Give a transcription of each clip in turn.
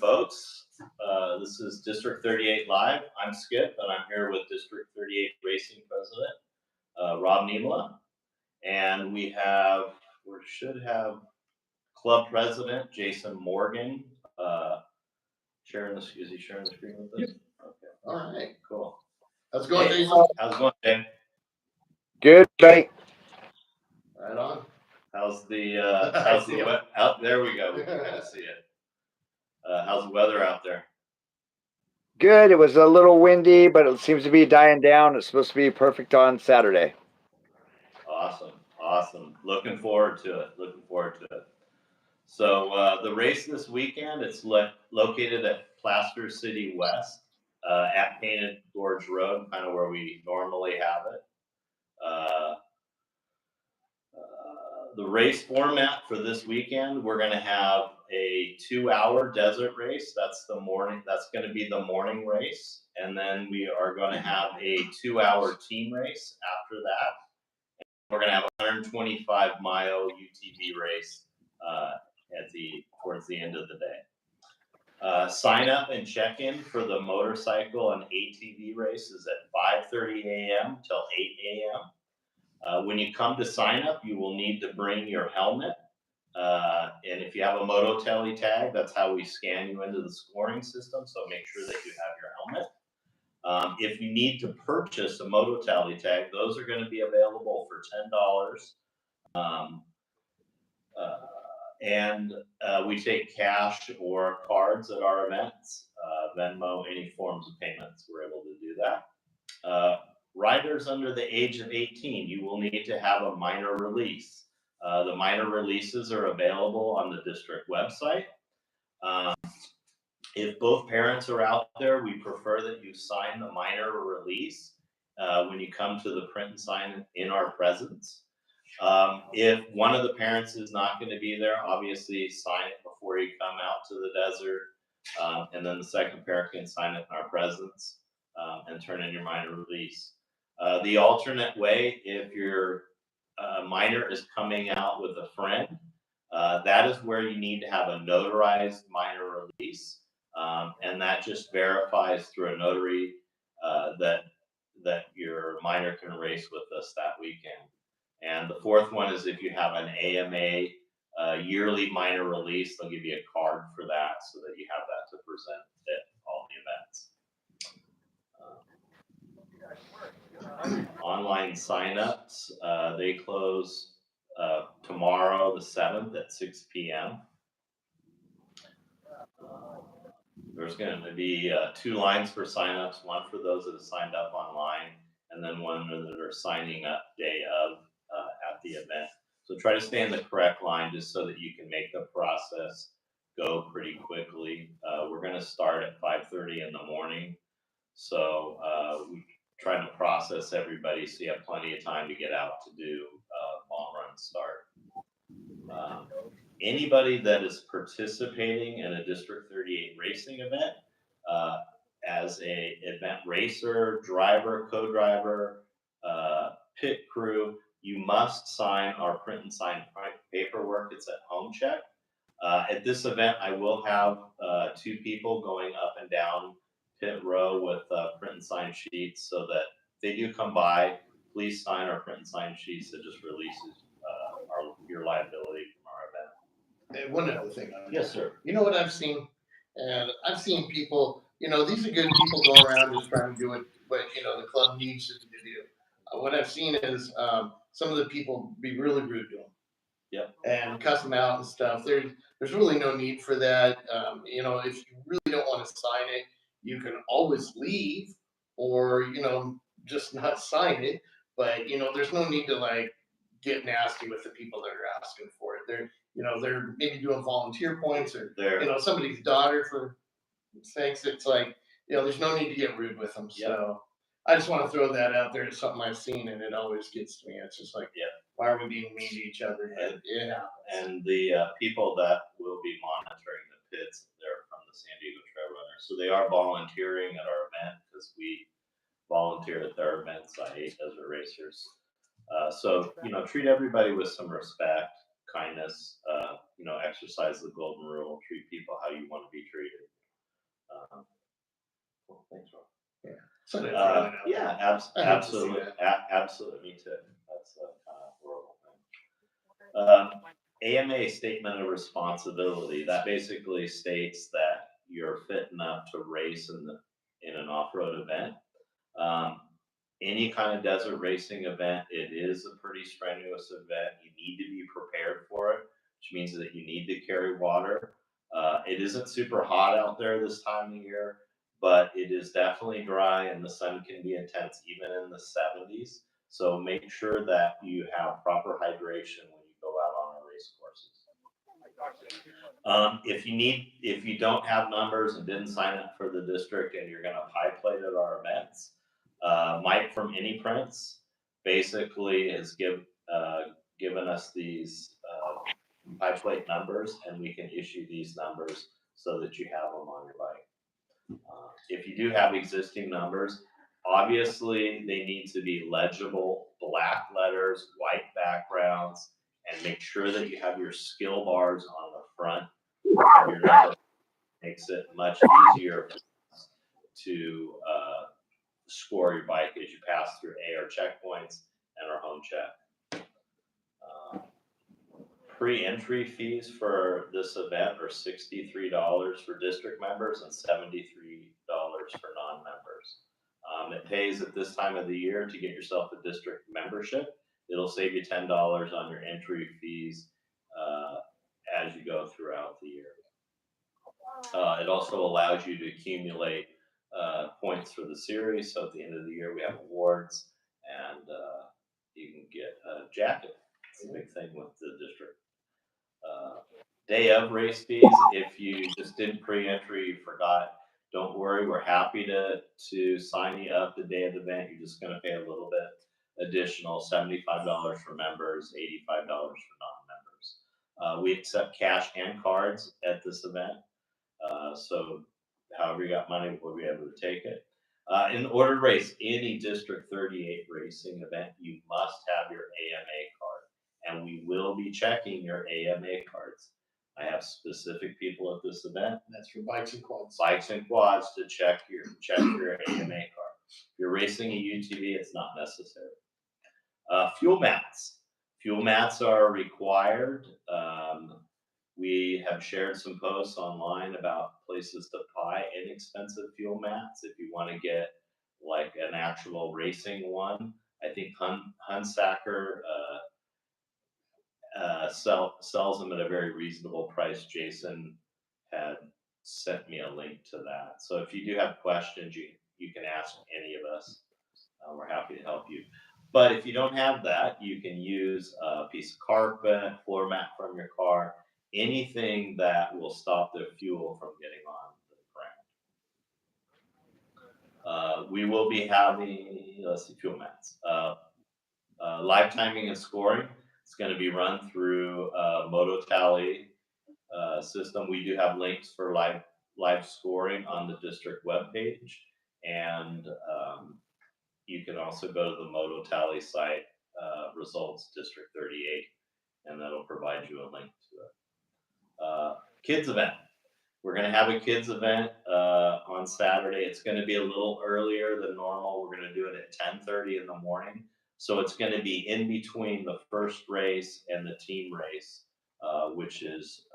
folks. This is District 38 Live. I'm Skip, and I'm here with District 38 Racing President Rob Niemela, and we should have Club President Jason Morgan sharing the screen with us. Yep. Okay. All right. Cool. How's it going, Hey, Jason? how's it going, Jay? Good, thank. Right on. How's the see ya. out there? We go. We can kind of see it. How's the weather out there? Good. It was a little windy, but it seems to be dying down. It's supposed to be perfect on Saturday. Awesome. Looking forward to it. So the race this weekend, it's located at Plaster City West at Painted Gorge Road, kind of where we normally have it. The race format for this weekend, we're going to have a 2-hour desert race. That's the morning. That's going to be the morning race, and then we are going to have a 2-hour team race after that. We're going to have a 125-mile UTV race towards the end of the day. Sign up and check in for the motorcycle and ATV race is at 5:30 a.m. till 8 a.m. When you come to sign up, you will need to bring your helmet. And if you have a Moto Tele tag, that's how we scan you into the scoring system. So make sure that you have your helmet. If you need to purchase a Moto Tele tag, those are going to be available for $10. And we take cash or cards at our events. Venmo, any forms of payments, we're able to do that. Riders under the age of 18, you will need to have a minor release. The minor releases are available on the district website. If both parents are out there, we prefer that you sign the minor release when you come to the print and sign in our presence. If one of the parents is not going to be there, obviously sign it before you come out to the desert. And then the second parent can sign it in our presence and turn in your minor release. The alternate way, if your minor is coming out with a friend, that is where you need to have a notarized minor release. And that just verifies through a notary that your minor can race with us that weekend. And the fourth one is if you have an AMA yearly minor release, they'll give you a card for that so that you have that to present at all the events. Online signups, they close tomorrow, the 7th at 6 p.m. There's going to be 2 lines for signups, one for those that have signed up online, and then one that are signing up day of at the event. So try to stay in the correct line just so that you can make the process go pretty quickly. We're going to start at 5:30 in the morning. So we try to process everybody so you have plenty of time to get out to do long run start. Anybody that is participating in a District 38 racing event as a event racer, driver, co-driver, pit crew, you must sign our print and sign paperwork. It's at home check. At this event, I will have 2 people going up and down pit row with print and sign sheets so that if they do come by, please sign our print and sign sheets that just releases your liability from our event. And one other thing. Yes, sir. You know what I've seen? And I've seen people, these are good people going around just trying to do what the club needs them to do. What I've seen is some of the people be really rude to them. Yep. And cuss them out and stuff. There's really no need for that. If you really don't want to sign it, you can always leave or, just not sign it. But, there's no need to get nasty with the people that are asking for it. They're maybe doing volunteer points or, somebody's daughter for sakes. It's there's no need to get rude with them. Yep. So I just want to throw that out there. It's something I've seen and it always gets to me. It's just why are we being mean to each other? And the people that will be monitoring the pits, they're from the San Diego Trail Runners. So they are volunteering at our event because we volunteer at their event site as racers. So treat everybody with some respect, kindness, exercise the golden rule, treat people how you want to be treated. So that's really not- Yeah, I hate to see absolutely, that. absolutely, me too. That's a kind of horrible thing. AMA statement of responsibility, that basically states that you're fit enough to race in an off-road event. Um, any kind of desert racing event, it is a pretty strenuous event. You need to be prepared for it, which means that you need to carry water. It isn't super hot out there this time of year, but it is definitely dry and the sun can be intense even in the 70s. So make sure that you have proper hydration when you go out on our race courses. If you don't have numbers and didn't sign up for the district and you're going to pie plate at our events, Mike from Any Prints basically has given us these pie plate numbers, and we can issue these numbers so that you have them on your bike. If you do have existing numbers, obviously they need to be legible, black letters, white backgrounds, and make sure that you have your skill bars on the front of your number. Makes it much easier to score your bike as you pass through AR checkpoints and our home check. Pre-entry fees for this event are $63 for district members and $73 for non-members. It pays at this time of the year to get yourself a district membership. It'll save you $10 on your entry fees as you go throughout the year. It also allows you to accumulate points for the series. So at the end of the year, we have awards, and you can get a jacket. It's a big thing with the district. Day of race fees, if you just didn't pre-entry, you forgot, don't worry, we're happy to sign you up the day of the event. You're just gonna pay a little bit additional, $75 for members, $85 for non-members. We accept cash and cards at this event. So however you got money, we'll be able to take it. In order to race any District 38 racing event, you must have your AMA card, and we will be checking your AMA cards. I have specific people at this event, That's for bikes and quads. bikes and quads, to check your AMA card. If you're racing a UTV, it's not necessary. Fuel mats. Fuel mats are required. We have shared some posts online about places to buy inexpensive fuel mats if you want to get like an actual racing one. I think Hunsacker sells them at a very reasonable price. Jason had sent me a link to that. So if you do have questions, you can ask any of us. We're happy to help you. But if you don't have that, you can use a piece of carpet, floor mat from your car, anything that will stop the fuel from getting on the ground. We will be having, fuel mats. Live timing and scoring. It's going to be run through Moto Tally system. We do have links for live scoring on the district webpage, and you can also go to the Moto Tally site, results District 38, and that'll provide you a link to it. Kids event. We're going to have a kids event on Saturday. It's going to be a little earlier than normal. We're going to do it at 10:30 in the morning. So it's going to be in between the first race and the team race, which is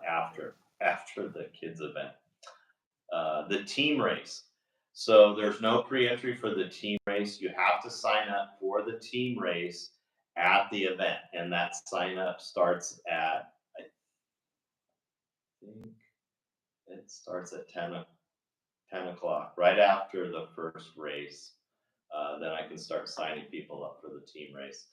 after the kids event. The team race. So there's no pre-entry for the team race. You have to sign up for the team race at the event, and that sign up starts at, I think it starts at 10 o'clock, right after the first race. Then I can start signing people up for the team race.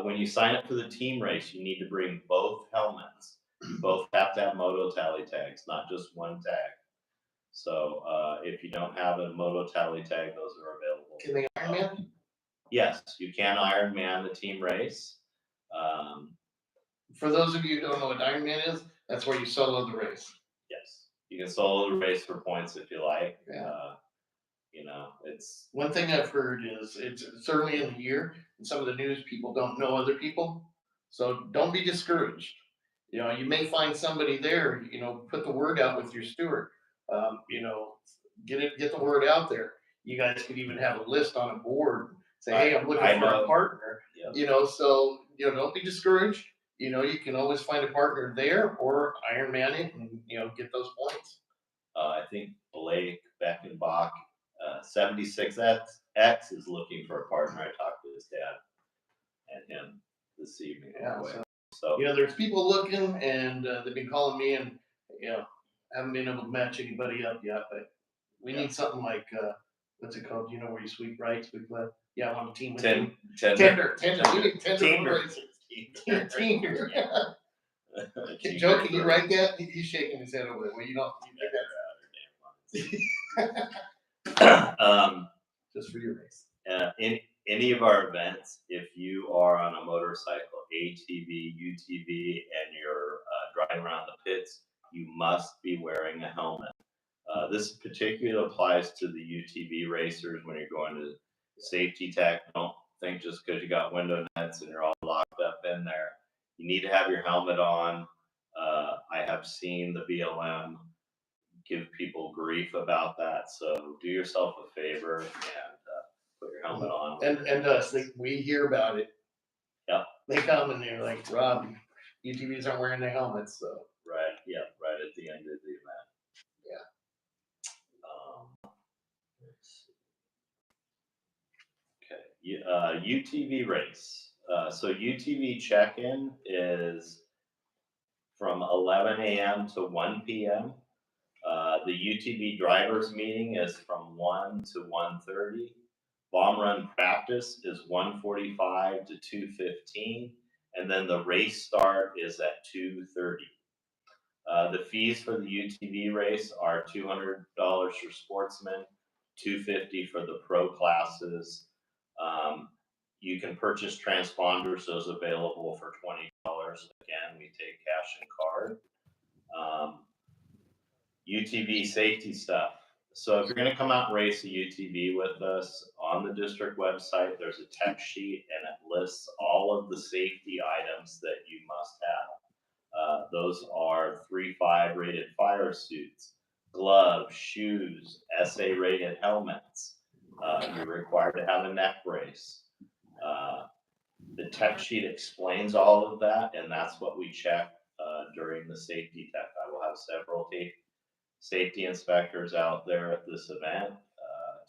When you sign up for the team race, you need to bring both helmets. You both have to have Moto Tally tags, not just one tag. So if you don't have a Moto Tally tag, those are available. Can they Ironman? Yes, you can Ironman the team race. For those of you who don't know what Ironman is, that's where you solo the race. Yes, you can solo the race for points if you like. Yeah. It's One thing I've heard is it's early in the year, and some of the news people don't know other people. So don't be discouraged. You may find somebody there, put the word out with your steward. get the word out there. You guys could even have a list on a board, say, hey, I'm looking I for know. a partner. Yep. So don't be discouraged. You can always find a partner there or Iron Man it and get those points. I think Blake Beckenbach, 76X is looking for a partner. I talked to his dad and him this evening. Yeah, So there's people looking, and they've been calling me, and haven't been able to match anybody up yet. But we need something like what's it called? Where you sweep right, sweep left. Yeah, on a team with you. Tender. We need tender. Tender. Joe, can you write that? He's shaking his head over there. Well, you just for your race. In any of our events, if you are on a motorcycle, ATV, UTV, and you're driving around the pits, you must be wearing a helmet. This particularly applies to the UTV racers when you're going to safety tech. Don't think just because you got window nets and you're all locked up in there. You need to have your helmet on. I have seen the BLM give people grief about that, so do yourself a favor and put your helmet on. And us, we hear about it. Yep. They come and they're like, Rob, UTVs aren't wearing their helmets, so. Right, yeah, right at the end of the event. Yeah. Okay, UTV race. So UTV check-in is from 11 a.m. to 1 p.m. The UTV drivers meeting is from 1 to 1:30. Bomb run practice is 1:45 to 2:15, and then the race start is at 2:30. The fees for the UTV race are $200 for sportsmen, $250 for the pro classes. You can purchase transponders; those available for $20. Again, we take cash and card. UTV safety stuff. So if you're going to come out and race a UTV with us, on the district website, there's a tech sheet and it lists all of the safety items that you must have. Those are 3.5 rated fire suits, gloves, shoes, SA rated helmets. You're required to have a neck brace. The tech sheet explains all of that, and that's what we check during the safety tech. I will have several safety inspectors out there at this event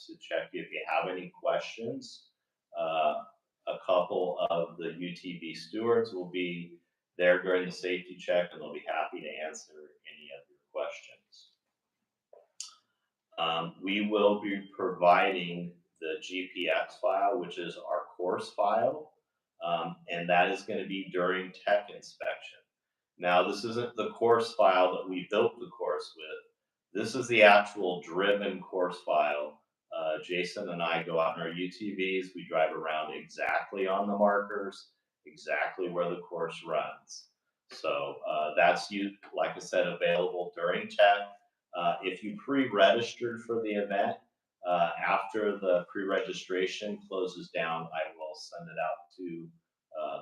to check if you have any questions. A couple of the UTV stewards will be there during the safety check, and they'll be happy to answer any of your questions. We will be providing the GPX file, which is our course file, and that is going to be during tech inspection. Now, this isn't the course file that we built the course with. This is the actual driven course file. Jason and I go out in our UTVs. We drive around exactly on the markers, exactly where the course runs. So that's, like I said, available during tech. If you pre-registered for the event, after the pre-registration closes down, I will send it out to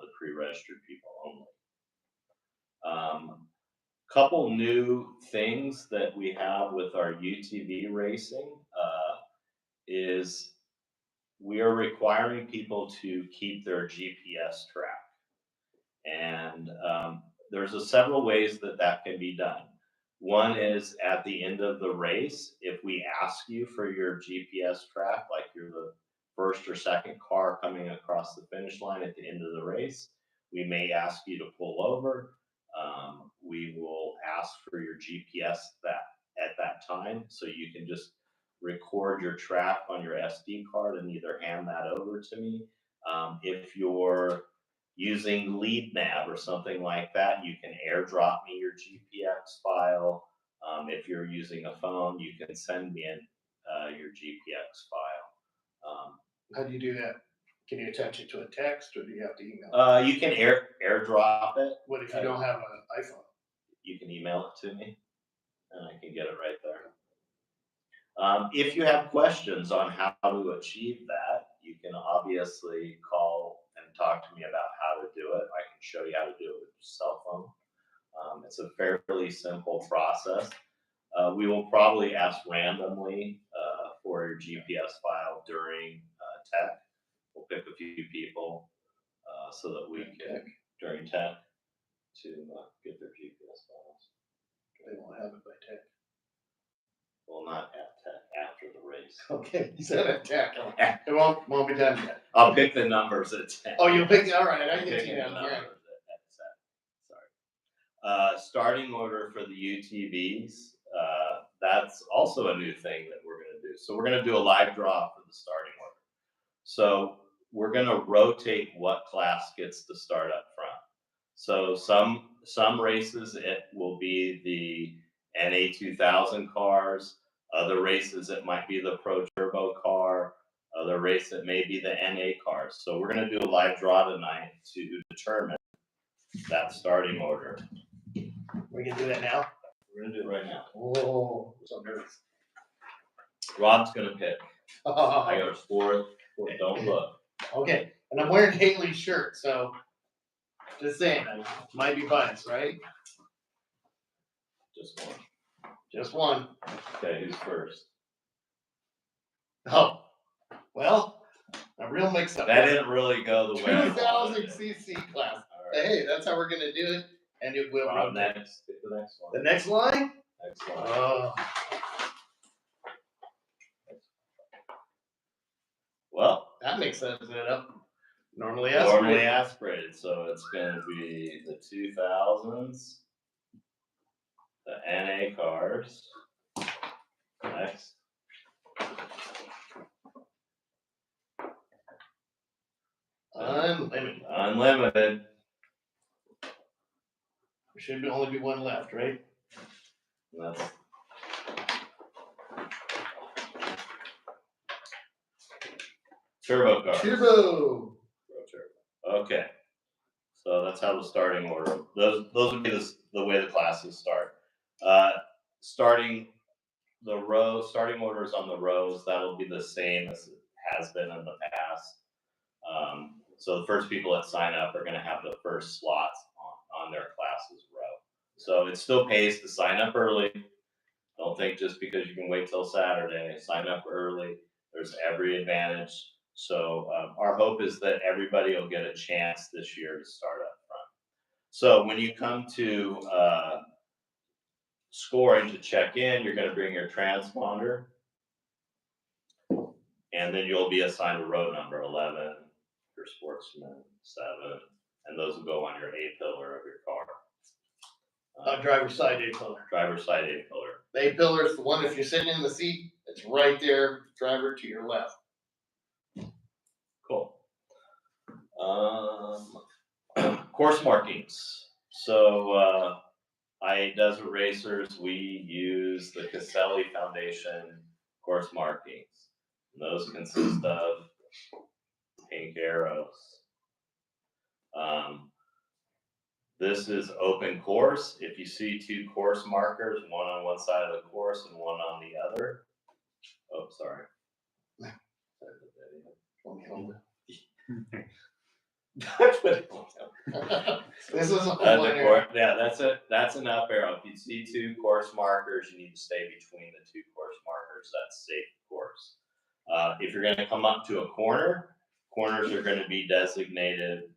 the pre-registered people only. Couple new things that we have with our UTV racing is we are requiring people to keep their GPS track. And there's several ways that can be done. One is at the end of the race, if we ask you for your GPS track, like you're the first or second car coming across the finish line at the end of the race, we may ask you to pull over. We will ask for your GPS at that time, so you can just record your track on your SD card and either hand that over to me. If you're using LeadNav or something like that, you can airdrop me your GPX file. If you're using a phone, you can send me your GPX file. How do you do that? Can you attach it to a text, or do you have to email it? You can airdrop it. What if you don't have an iPhone? You can email it to me, and I can get it right there. If you have questions on how to achieve that, you can obviously call and talk to me about how to do it. I can show you how to do it with your cell phone. It's a fairly simple process. We will probably ask randomly for your GPS file during tech. We'll pick a few people so that we can, during tech, to get their GPS files. They won't have it by tech. Well, not at tech, after the race. Okay, you said at tech. It won't be done yet. I'll pick the numbers at tech. Oh, you'll pick, all right, I get Picking you the down numbers here. at tech. Sorry. Starting order for the UTVs. That's also a new thing that we're going to do. So we're going to do a live draw for the starting order. So we're going to rotate what class gets to start up front. So some races it will be the NA 2000 cars. Other races it might be the Pro Turbo car. Other race it may be the NA cars. So we're going to do a live draw tonight to determine that starting order. We can do that now? We're going to do it right now. Whoa, I'm so nervous. Rod's going to pick. I got a fourth. Don't look. Okay, and I'm wearing Haley's shirt, so just saying, I might be biased, right? Just one. Just one. Okay, who's first? Oh, well, a real mix-up. That didn't really go the way I 2000 wanted it. cc class. All right. Hey, that's how we're gonna do it, and it will. Rob next. Pick the next one. The next line? Next one. Oh, Well, that makes sense. It up. Normally normally aspirated. aspirated, so it's gonna be the 2000s, the NA cars. Next. Unlimited. Unlimited. There should only be one left, right? That's turbo cars. Turbo. Okay, so that's how the starting order. Those would be the way the classes start. Starting orders on the rows, that'll be the same as it has been in the past. So the first people that sign up are going to have the first slots on their classes row. So it still pays to sign up early. Don't think just because you can wait till Saturday, sign up early. There's every advantage. So our hope is that everybody will get a chance this year to start up front. So when you come to scoring to check in, you're going to bring your transponder, and then you'll be assigned a row number 11, your sportsman 7, and those will go on your A-pillar of your car. Driver's side A-pillar. Driver's side A-pillar. The A-pillar is the one, if you're sitting in the seat, it's right there, driver to your left. Cool. Course markings. So Desert Racers, we use the Caselli Foundation course markings. And those consist of pink arrows. This is open course. If you see two course markers, one on one side of the course and one on the other. Oh, sorry. This is a whole The area. course, yeah, that's an up arrow. If you see two course markers, you need to stay between the two course markers. That's safe course. If you're going to come up to a corner, corners are going to be designated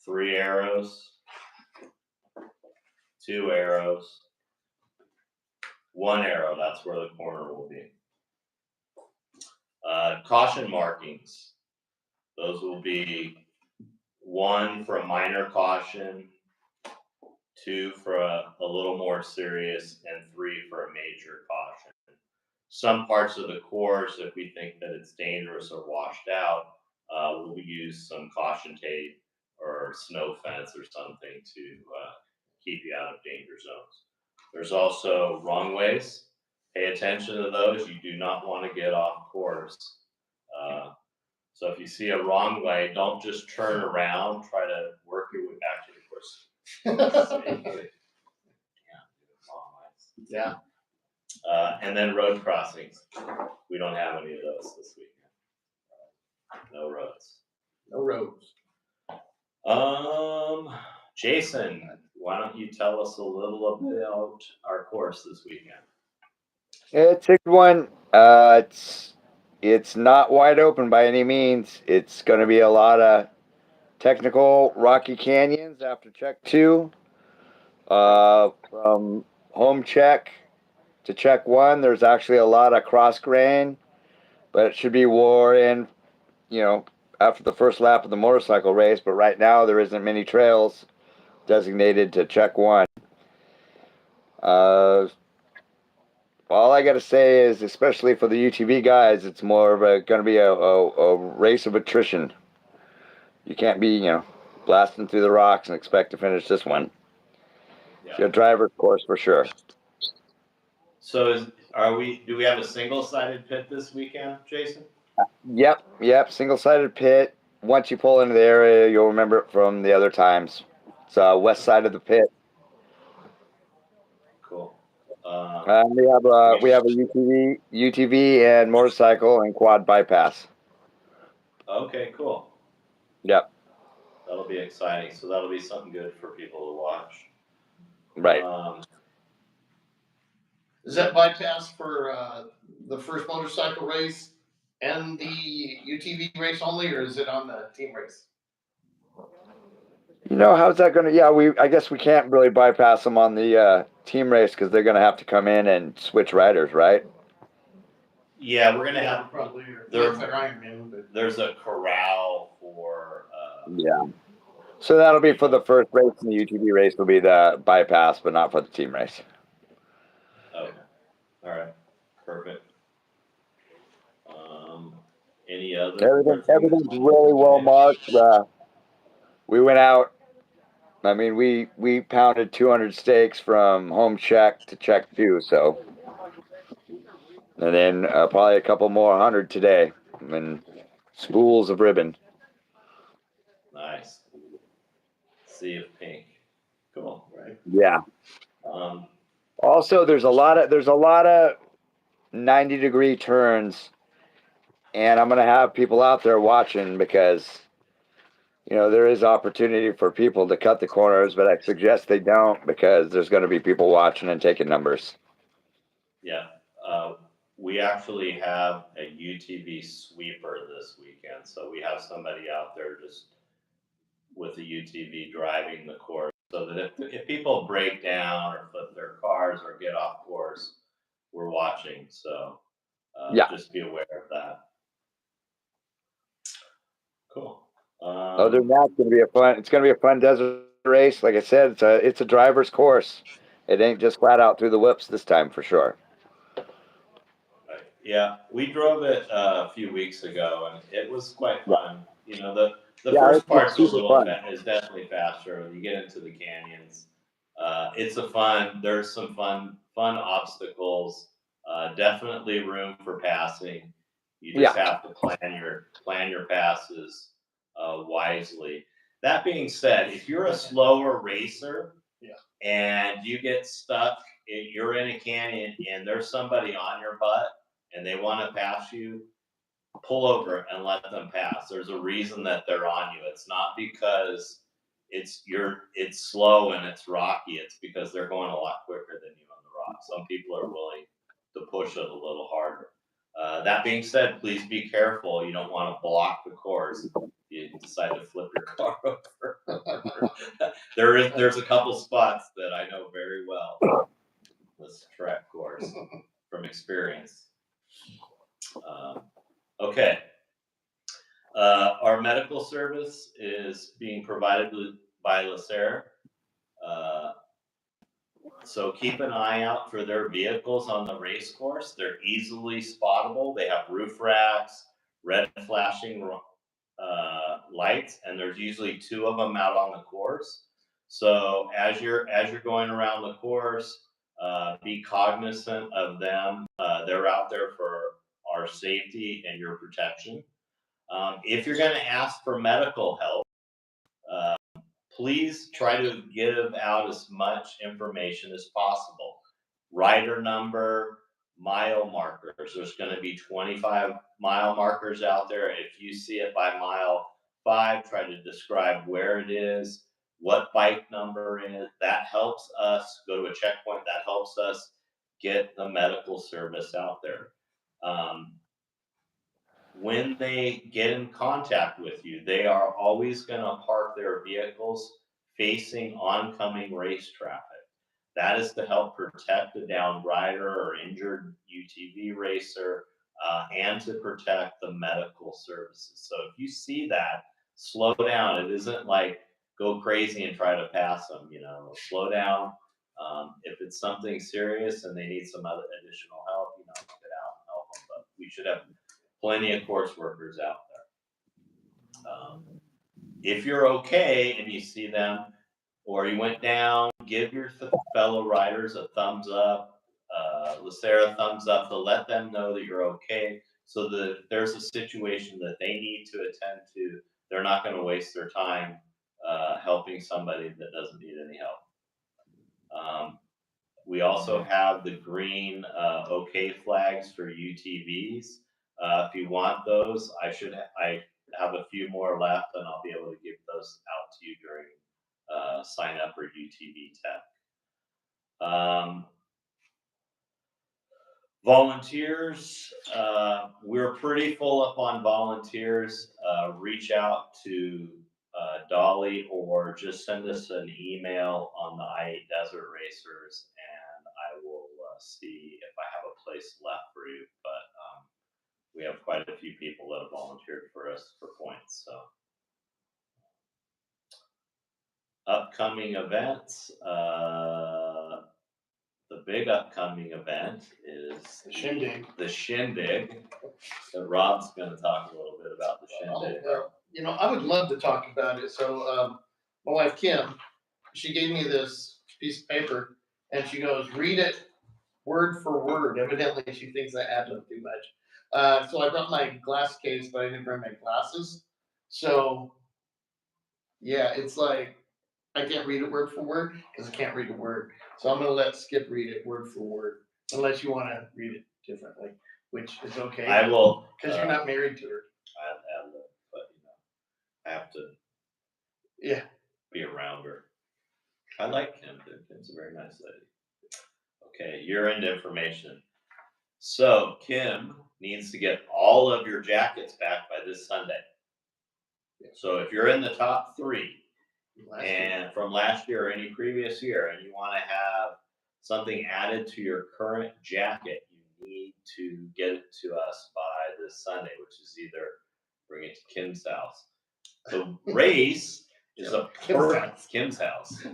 3 arrows, 2 arrows, 1 arrow. That's where the corner will be. Caution markings. Those will be 1 for a minor caution, 2 for a little more serious, and 3 for a major caution. Some parts of the course, if we think that it's dangerous or washed out, we'll use some caution tape or snow fence or something to keep you out of danger zones. There's also wrong ways. Pay attention to those. You do not want to get off course. So if you see a wrong way, don't just turn around. Try to work your way back to the course. Safely. Yeah. And then road crossings. We don't have any of those this weekend. No roads. No roads. Jason, why don't you tell us a little about our course this weekend? It's a good one. It's not wide open by any means. It's going to be a lot of technical rocky canyons after check two. From home check to check one, there's actually a lot of cross grain, but it should be wore in, you know, after the first lap of the motorcycle race. But right now, there isn't many trails designated to check one. Uh, all I got to say is, especially for the UTV guys, it's more of going to be a race of attrition. You can't be, blasting through the rocks and expect to finish this one. It's your driver's course for sure. So do we have a single-sided pit this weekend, Jason? Yep. Single-sided pit. Once you pull into the area, you'll remember it from the other times. It's west side of the pit. Cool. We have a UTV and motorcycle and quad bypass. Okay, cool. Yep. That'll be exciting. So that'll be something good for people to watch. Right. Is that bypass for the first motorcycle race and the UTV race only, or is it on the team race? How's that going to? Yeah, I guess we can't really bypass them on the team race because they're going to have to come in and switch riders, right? Yeah, we're gonna have probably there's a corral for yeah. So that'll be for the first race, and the UTV race will be the bypass, but not for the team race. Okay. All right. Perfect. Any other? Everything's really well marked. We went out. I mean, we pounded 200 steaks from home check to check two. So, and then probably a couple more 100 today, and spools of ribbon. Nice. Sea of pink. Cool. Right. Yeah. Also, there's a lot of 90-degree turns, and I'm gonna have people out there watching because there is opportunity for people to cut the corners, but I suggest they don't because there's going to be people watching and taking numbers. Yeah. We actually have a UTV sweeper this weekend, so we have somebody out there just with a UTV driving the course, so that if people break down or flip their cars or get off course, we're watching. So just be aware of that. Cool. Other than that, it's going to be a fun desert race. Like I said, it's a driver's course. It ain't just flat out through the whoops this time for sure. Yeah, we drove it a few weeks ago, and it was quite fun. The first part's is definitely faster. You get into the canyons. There's some fun obstacles. Definitely room for passing. You just have to plan your passes wisely. That being said, if you're a slower racer, and you get stuck, you're in a canyon, and there's somebody on your butt, and they want to pass you, pull over and let them pass. There's a reason that they're on you. It's not because it's slow and it's rocky. It's because they're going a lot quicker than you on the rock. Some people are willing to push it a little harder. That being said, please be careful. You don't want to block the course. You decide to flip your car over. There's a couple spots that I know very well. This track course from experience. Okay. Our medical service is being provided by LeSerre. So keep an eye out for their vehicles on the race course. They're easily spottable. They have roof racks, red flashing lights, and there's usually 2 of them out on the course. So as you're going around the course, be cognizant of them. They're out there for our safety and your protection. If you're going to ask for medical help, please try to give out as much information as possible. Rider number, mile markers. There's going to be 25 mile markers out there. If you see it by mile 5, try to describe where it is, what bike number is. That helps us go to a checkpoint. That helps us get the medical service out there. When they get in contact with you, they are always going to park their vehicles facing oncoming race traffic. That is to help protect a downed rider or injured UTV racer, and to protect the medical services. So if you see that, slow down. It isn't like go crazy and try to pass them. Slow down. If it's something serious and they need some other additional help, get out and help them. But we should have plenty of course workers out there. If you're okay and you see them or you went down, give your fellow riders a thumbs up, Lacera thumbs up to let them know that you're okay, so that if there's a situation that they need to attend to, they're not going to waste their time helping somebody that doesn't need any help. We also have the green OK flags for UTVs. If you want those, I have a few more left, and I'll be able to give those out to you during sign up for UTV Tech. Volunteers, we're pretty full up on volunteers. Reach out to Dolly or just send us an email on the I-8 Desert Racers, and I will see if I have a place left for you. But we have quite a few people that have volunteered for us for points. So upcoming events, the big upcoming event is The Shindig. The Shindig. So Rob's going to talk a little bit about the Shindig. I would love to talk about it. So my wife Kim, she gave me this piece of paper, and she goes, "Read it word for word." Evidently, she thinks I ad lib too much. So I brought my glass case, but I didn't bring my glasses. So yeah, it's like I can't read it word for word because I can't read a word. So I'm gonna let Skip read it word for word, unless you want to read it differently, which is okay. I will, because you're not married to her. but I have to be around her. I like Kim. Kim's a very nice lady. Okay, you're into information. So Kim needs to get all of your jackets back by this Sunday. So if you're in the top 3 from last year or any previous year, and you want to have something added to your current jacket, you need to get it to us by this Sunday, which is either bring it to Kim's house. The race is Kim's house.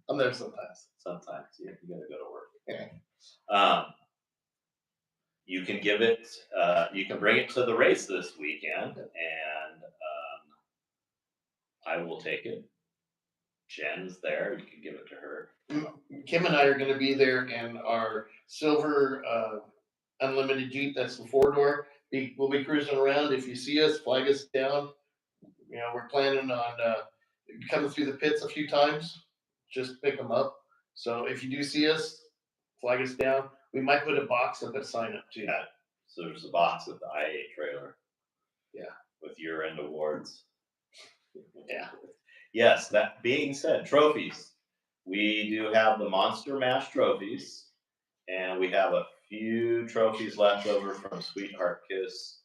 I'm there sometimes. Sometimes you gotta go to work. Okay. You can give it. You can bring it to the race this weekend, and I will take it. Jen's there. You can give it to her. Kim and I are going to be there in our silver unlimited Jeep. That's the 4-door. We'll be cruising around. If you see us, flag us down. We're planning on coming through the pits a few times. Just pick them up. So if you do see us, flag us down. We might put a box up at sign up too. Yeah. So there's a box at the I-8 trailer. Yeah. With year-end awards. Yeah. Yes, that being said, trophies. We do have the Monster Mash trophies, and we have a few trophies left over from Sweetheart Kiss.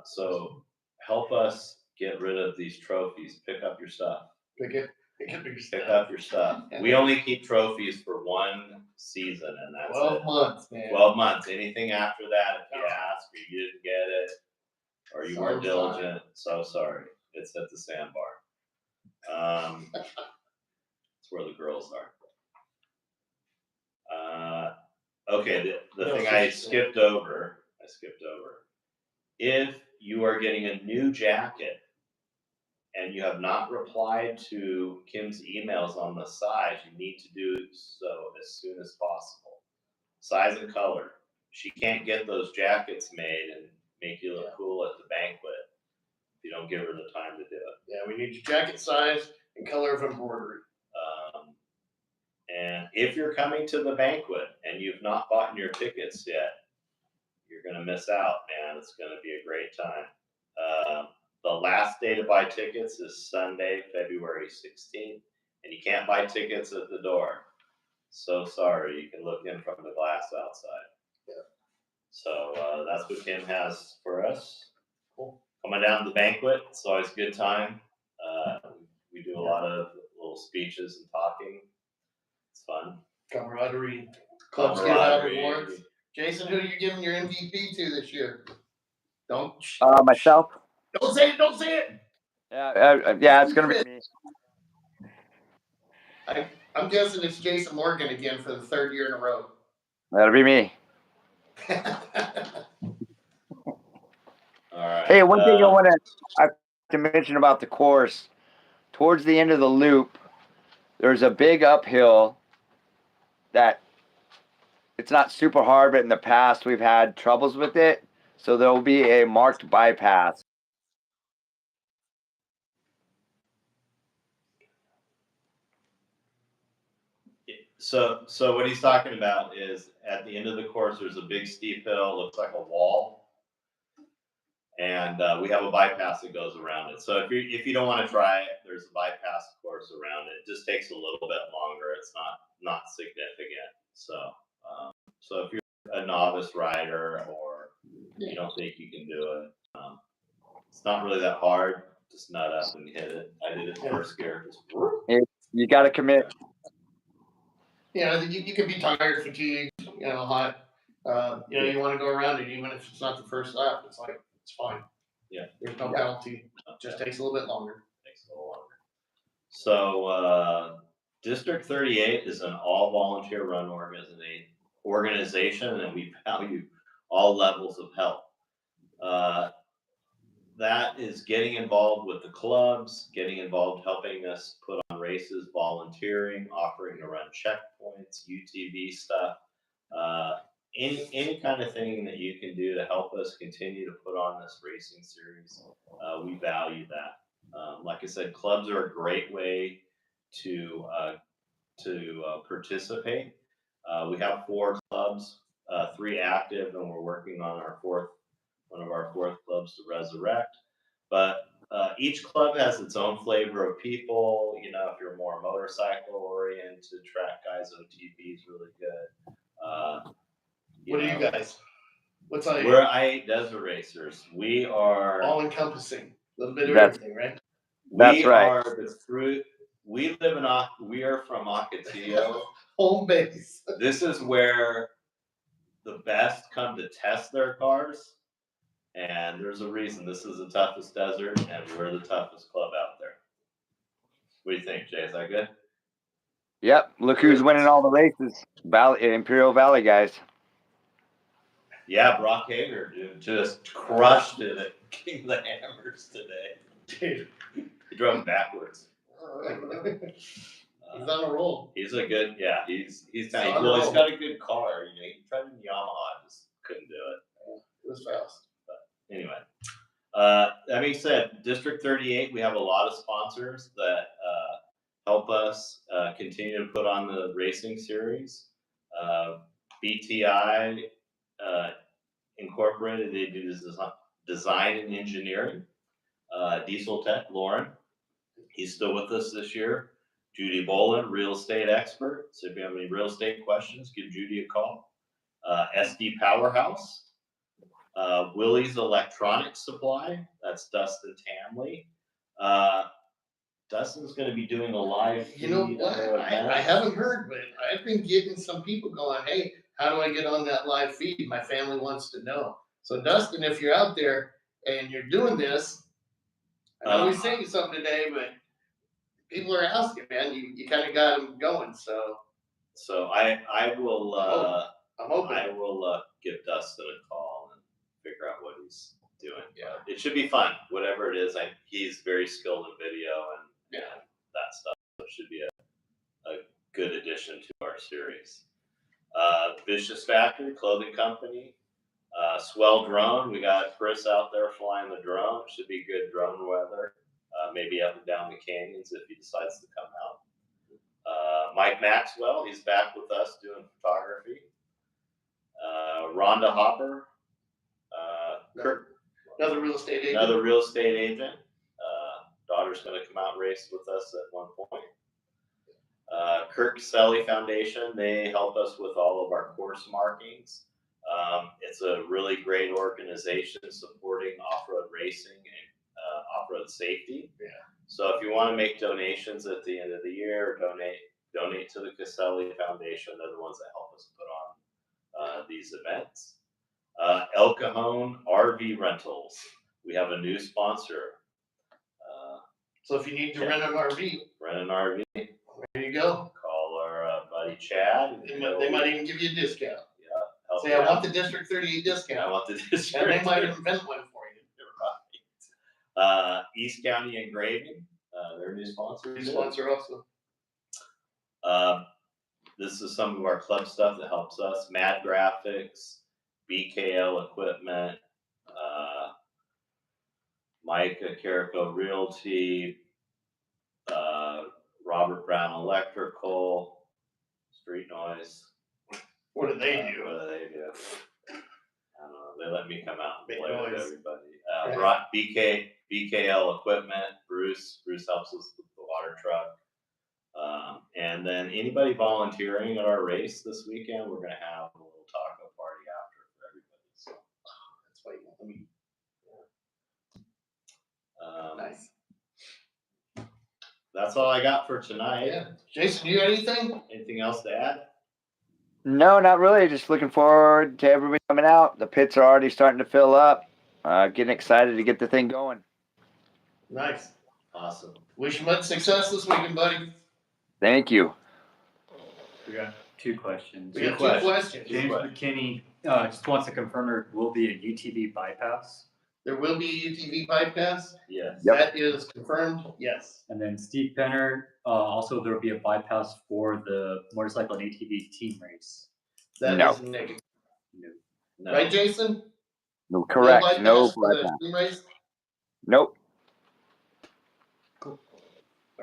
So help us get rid of these trophies. Pick up your stuff. Pick up your stuff. We only keep trophies for 1 season, and that's 12 months, man. 12 months. Anything after that, if you ask or you didn't get it, or you weren't diligent, so sorry. It's at the sandbar. It's where the girls are. Okay, the thing I skipped over. If you are getting a new jacket and you have not replied to Kim's emails on the size, you need to do so as soon as possible. Size and color. She can't get those jackets made and make you look cool at the banquet if you don't give her the time to do it. Yeah, we need your jacket size and color of embroidery. And if you're coming to the banquet and you've not bought your tickets yet, you're going to miss out, man. It's going to be a great time. The last day to buy tickets is Sunday, February 16th, and you can't buy tickets at the door. So sorry. You can look in from the glass outside. Yeah. So that's what Tim has for us. Cool. Coming down to the banquet, it's always a good time. We do a lot of little speeches and talking. It's fun. Camaraderie. Clubs give out Camaraderie. awards. Jason, who are you giving your MVP to this year? Don't Myself. don't say it. Don't say it. Yeah, it's gonna be me. I'm guessing it's Jason Morgan again for the third year in a row. That'll be me. All right. Hey, one thing I have to mention about the course, towards the end of the loop, there's a big uphill that it's not super hard, but in the past we've had troubles with it. So there will be a marked bypass. So what he's talking about is at the end of the course, there's a big steep hill, looks like a wall, and we have a bypass that goes around it. So if you don't want to try it, there's a bypass course around it. It just takes a little bit longer. It's not significant. So if you're a novice rider or you don't think you can do it, it's not really that hard. Just nut up and hit it. I did it first gear. Just You got to commit. Yeah, you can be tired, fatigued, hot. You want to go around it, even if it's not the first lap. It's like it's fine. Yeah. There's no penalty. It just takes a little bit longer. Takes a little longer. So District 38 is an all volunteer run organization, and we value all levels of help. That is getting involved with the clubs, getting involved helping us put on races, volunteering, offering to run checkpoints, UTV stuff. Any kind of thing that you can do to help us continue to put on this racing series, we value that. Like I said, clubs are a great way to participate. We have 4 clubs, 3 active, and we're working on one of our fourth clubs to resurrect. But each club has its own flavor of people. If you're more motorcycle oriented, track guys, OTB is really good. What are you guys? What's on We're I8 Desert Racers. We are all encompassing, a little bit of That's- everything, right? That's we right. are the fruit. We live in we are from Ocotillo. Home base. This is where the best come to test their cars, and there's a reason. This is the toughest desert, and we're the toughest club out there. What do you think, Jay? Is that good? Yep. Look who's winning all the races. Imperial Valley guys. Yeah, Brock Hager, dude, just crushed it at King of the Hammers today. Dude. He drove backwards. He's on a roll. He's a good, yeah. He's tiny. on a Well, he's roll. got a good car. He tried in Yamaha, just couldn't do it. It was fast. Anyway, that being said, District 38, we have a lot of sponsors that help us continue to put on the racing series. BTI Incorporated, they do design and engineering. Diesel Tech, Lauren, he's still with us this year. Judy Boland, real estate expert. So if you have any real estate questions, give Judy a call. SD Powerhouse. Willie's Electronics Supply. That's Dustin Tamley. Dustin's going to be doing a live feed. You know what? I haven't heard, but I've been getting some people going, hey, how do I get on that live feed? My family wants to know. So Dustin, if you're out there and you're doing this, I know he's saying something today, but people are asking, man. You kind of got them going. So I will I'm open. I will give Dustin a call and figure out what he's doing. Yeah. It should be fun, whatever it is. He's very skilled in video and that stuff. So it should be a good addition to our series. Vicious Factory Clothing Company. Swell Drone. We got Chris out there flying the drone. Should be good drone weather. Maybe up and down the canyons if he decides to come out. Mike Maxwell, he's back with us doing photography. Rhonda Hopper, Kurt, Another real estate agent. another real estate agent. Daughter's going to come out and race with us at one point. Kirk Selly Foundation, they help us with all of our course markings. It's a really great organization supporting off-road racing and off-road safety. Yeah. So if you want to make donations at the end of the year, donate to the Caselli Foundation. They're the ones that help us put on these events. El Cajon RV Rentals. We have a new sponsor. So if you need to rent an RV, Rent an RV. there you go. Call our buddy Chad. They might even give you a discount. Help Say, you I out. want the District 38 I discount. want the And district. they might invent one for you. Right. East County Engraving, their new sponsor. They sponsor also. This is some of our club stuff that helps us. Mad Graphics, BKL Equipment, Micah Carrico Realty, Robert Brown Electrical, Street Noise. What do they do? What do they do? I don't know. They let me come out and Make play with noise. everybody. Right. BKL Equipment, Bruce helps us with the water truck. And then anybody volunteering at our race this weekend, we're gonna have a little taco party after for everybody. So, That's why you want me. Nice. that's all I got for tonight. Yeah. Jason, you got anything? Anything else to add? No, not really. Just looking forward to everybody coming out. The pits are already starting to fill up. Getting excited to get the thing going. Nice. Awesome. Wish you much success this weekend, buddy. Thank you. We got two questions. We got Good two question. questions. James Good McKinney just wants to confirm there will be a UTV bypass. There will be a UTV bypass. Yes. Yep. That is confirmed. Yes. And then Steve Penner, also there will be a bypass for the motorcycle and ATV team race. That No. is negative. No. Right, Jason? No, correct. No bypass for the bypass. team race? Nope. All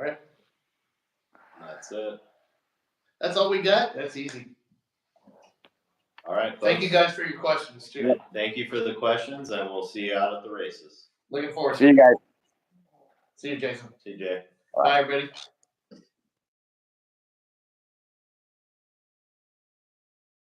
right. That's it. That's all we got. That's easy. All right. Thank you folks. guys for your questions too. Yep. Thank you for the questions, and we'll see you out at the races. Looking forward See to you it. guys. See you, Jason. TJ. Bye, everybody.